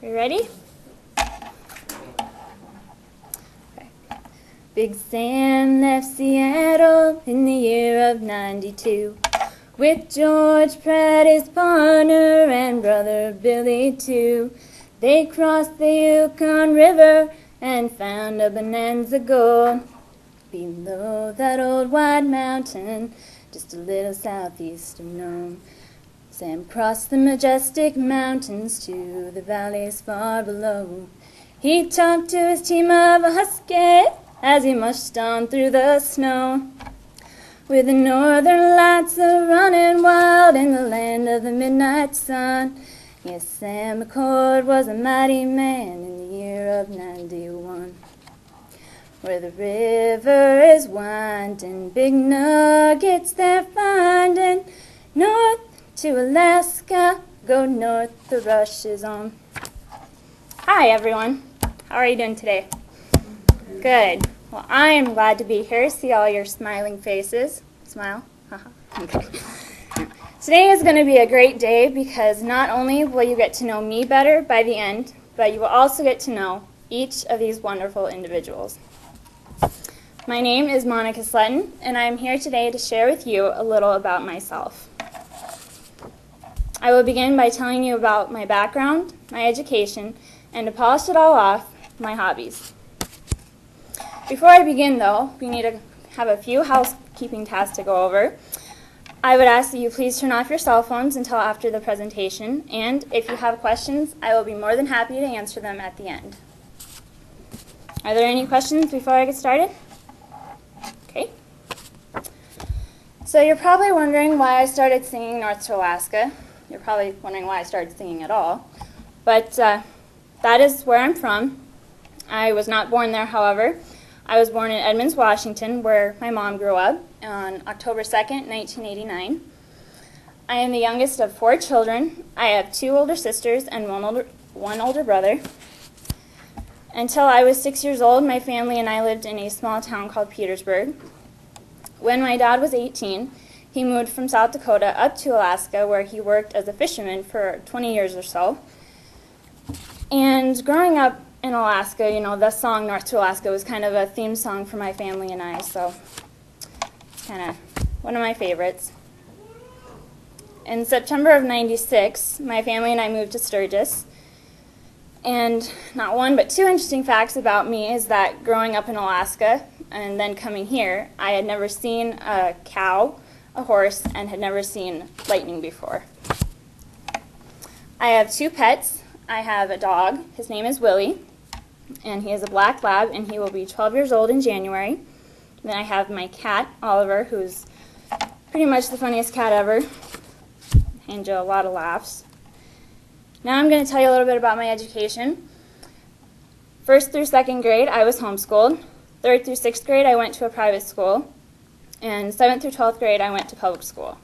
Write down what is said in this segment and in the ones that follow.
You ready? Okay. Big Sam left Seattle in the year of 92 with George Pratt, his partner, and brother Billy too. They crossed the Yukon River and found a bonanza gold below that old white mountain, just a little southeast of Nome. Sam crossed the majestic mountains to the valleys far below. He talked to his team of huskies as he mushed on through the snow, with the northern lights a-running wild in the land of the midnight sun. Yes, Sam McCord was a mighty man in the year of 91. Where the river is winding, big nuggets they're finding. North to Alaska, go north, the rush is on. Hi, everyone. How are you doing today? Good. Well, I am glad to be here. See all your smiling faces. Smile. Okay. Today is going to be a great day because not only will you get to know me better by the end, but you will also get to know each of these wonderful individuals. My name is Monica Sletton, and I am here today to share with you a little about myself. I will begin by telling you about my background, my education, and to polish it all off, my hobbies. Before I begin, though, we need to have a few housekeeping tasks to go over. I would ask that you please turn off your cell phones until after the presentation, and if you have questions, I will be more than happy to answer them at the end. Are there any questions before I get started? Okay. So you're probably wondering why I started singing North to Alaska. You're probably wondering why I started singing at all. But that is where I'm from. I was not born there, however. I was born in Edmonds, Washington, where my mom grew up on October 2nd, 1989. I am the youngest of 4 children. I have 2 older sisters and one older brother. Until I was 6 years old, my family and I lived in a small town called Petersburg. When my dad was 18, he moved from South Dakota up to Alaska, where he worked as a fisherman for 20 years or so. And growing up in Alaska, you know, the song North to Alaska was kind of a theme song for my family and I, so it's kind of one of my favorites. In September of '96, my family and I moved to Sturgis. And not one, but 2 interesting facts about me is that growing up in Alaska and then coming here, I had never seen a cow, a horse, and had never seen lightning before. I have 2 pets. I have a dog. His name is Willie, and he is a black lab, and he will be 12 years old in January. Then I have my cat, Oliver, who's pretty much the funniest cat ever. And Joe, a lot of laughs. Now I'm going to tell you a little bit about my education. 1st through 2nd grade, I was homeschooled. 3rd through 6th grade, I went to a private school. And 7th through 12th grade, I went to public school.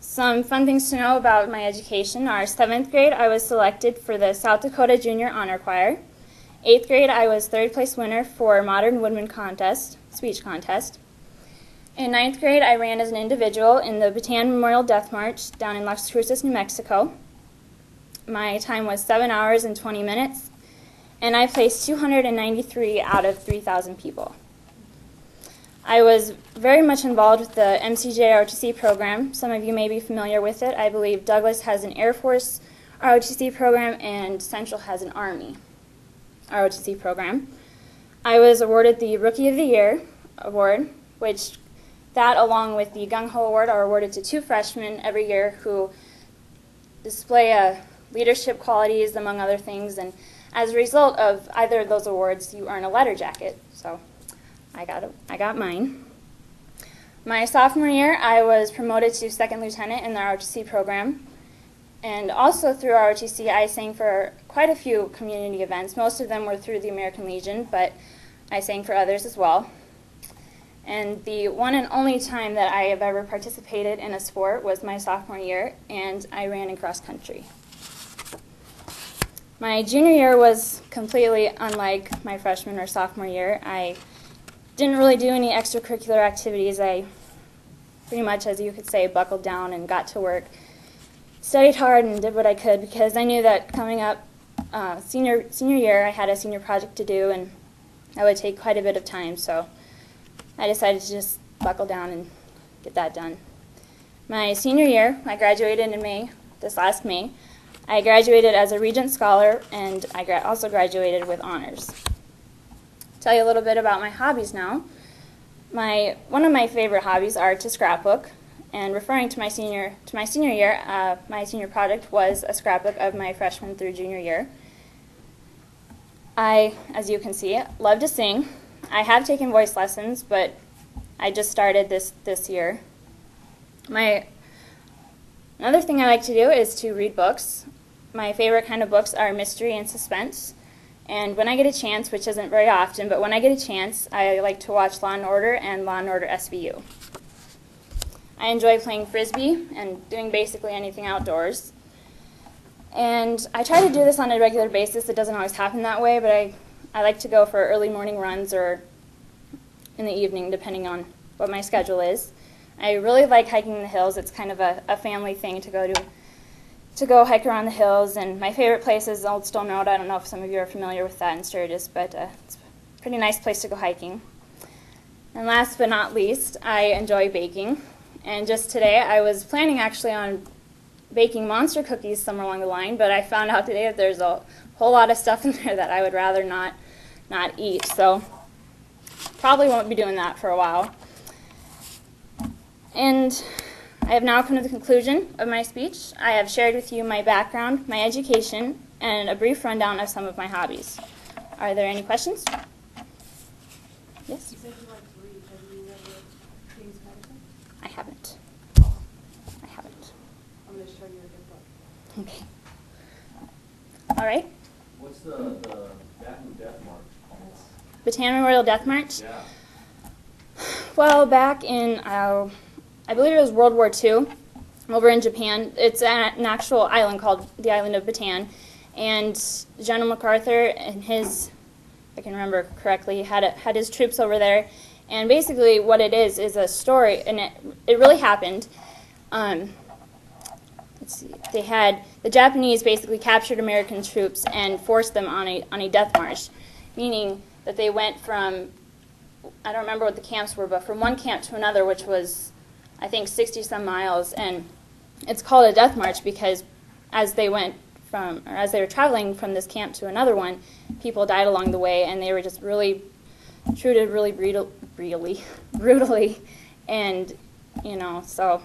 Some fun things to know about my education are 7th grade, I was selected for the South Dakota Junior Honor Choir. 8th grade, I was 3rd place winner for Modern Woodman Contest, speech contest. In 9th grade, I ran as an individual in the Bataan Memorial Death March down in Las Cruces, New Mexico. My time was 7 hours and 20 minutes, and I placed 293 out of 3,000 people. I was very much involved with the MCJ ROTC program. Some of you may be familiar with it. I believe Douglas has an Air Force ROTC program and Central has an Army ROTC program. I was awarded the Rookie of the Year award, which that along with the Gung Ho Award are awarded to 2 freshmen every year who display leadership qualities, among other things, and as a result of either of those awards, you earn a letter jacket. So I got mine. My sophomore year, I was promoted to 2nd lieutenant in the ROTC program. And also through ROTC, I sang for quite a few community events. Most of them were through the American Legion, but I sang for others as well. And the one and only time that I have ever participated in a sport was my sophomore year, and I ran in cross country. My junior year was completely unlike my freshman or sophomore year. I didn't really do any extracurricular activities. I pretty much, as you could say, buckled down and got to work. Studied hard and did what I could because I knew that coming up senior year, I had a senior project to do, and that would take quite a bit of time, so I decided to just buckle down and get that done. My senior year, I graduated in May, this last May. I graduated as a Regent Scholar, and I also graduated with honors. Tell you a little bit about my hobbies now. One of my favorite hobbies are to scrapbook, and referring to my senior year, my senior project was a scrapbook of my freshman through junior year. I, as you can see, love to sing. I have taken voice lessons, but I just started this year. Another thing I like to do is to read books. My favorite kind of books are mystery and suspense. And when I get a chance, which isn't very often, but when I get a chance, I like to watch Law & Order and Law & Order SVU. I enjoy playing Frisbee and doing basically anything outdoors. And I try to do this on a regular basis. It doesn't always happen that way, but I like to go for early morning runs or in the evening, depending on what my schedule is. I really like hiking the hills. It's kind of a family thing to go hike around the hills. And my favorite place is Old Stone Road. I don't know if some of you are familiar with that in Sturgis, but it's a pretty nice place to go hiking. And last but not least, I enjoy baking. And just today, I was planning actually on baking monster cookies somewhere along the line, but I found out today that there's a whole lot of stuff in there that I would rather not eat. So probably won't be doing that for a while. And I have now come to the conclusion of my speech. I have shared with you my background, my education, and a brief rundown of some of my hobbies. Are there any questions? Yes? You said you like to read. Have you ever King's Medicine? I haven't. I haven't. I'm going to show you a good book. Okay. All right. What's the Baton Death March? Bataan Memorial Death March? Yeah. Well, back in, I believe it was World War II, over in Japan. It's an actual island called the island of Bataan. And General MacArthur and his, if I can remember correctly, had his troops over there. And basically what it is a story, and it really happened. Let's see, the Japanese basically captured American troops and forced them on a death march, meaning that they went from, I don't remember what the camps were, but from one camp to another, which was, I think, 60-some miles. And it's called a death march because as they were traveling from this camp to another one, people died along the way, and they were just really treated really brutally, and so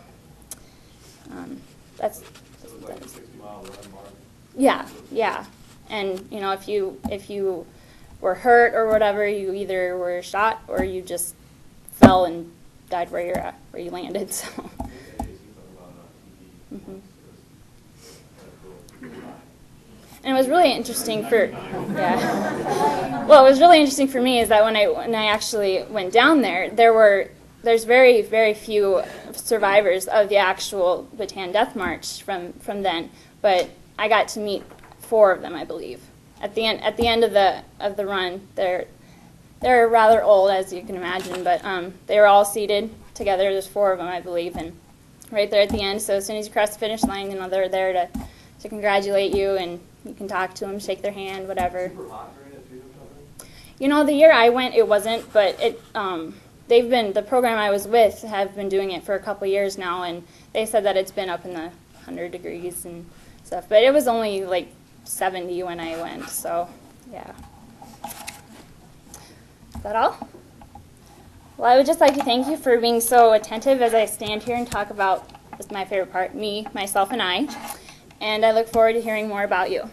that's. So it was like a 60-mile run mark. Yeah, and if you were hurt or whatever, you either were shot or you just fell and died where you landed. So. Mm-hmm. And it was really interesting Well, it was really interesting for me is that when I actually went down there, there's very, very few survivors of the actual Bataan Death March from then, but I got to meet 4 of them, I believe. At the end of the run, they're rather old, as you can imagine, but they were all seated together. There's 4 of them, I believe, and right there at the end. So as soon as you cross the finish line, they're there to congratulate you, and you can talk to them, shake their hand, whatever. Super hot during it too, or something? The year I went, it wasn't, but the program I was with have been doing it for a couple years now, and they said that it's been up in the 100 degrees and stuff. But it was only like 70 when I went, so yeah. Is that all? Well, I would just like to thank you for being so attentive as I stand here and talk about, this is my favorite part, me, myself, and I. And I look forward to hearing more about you.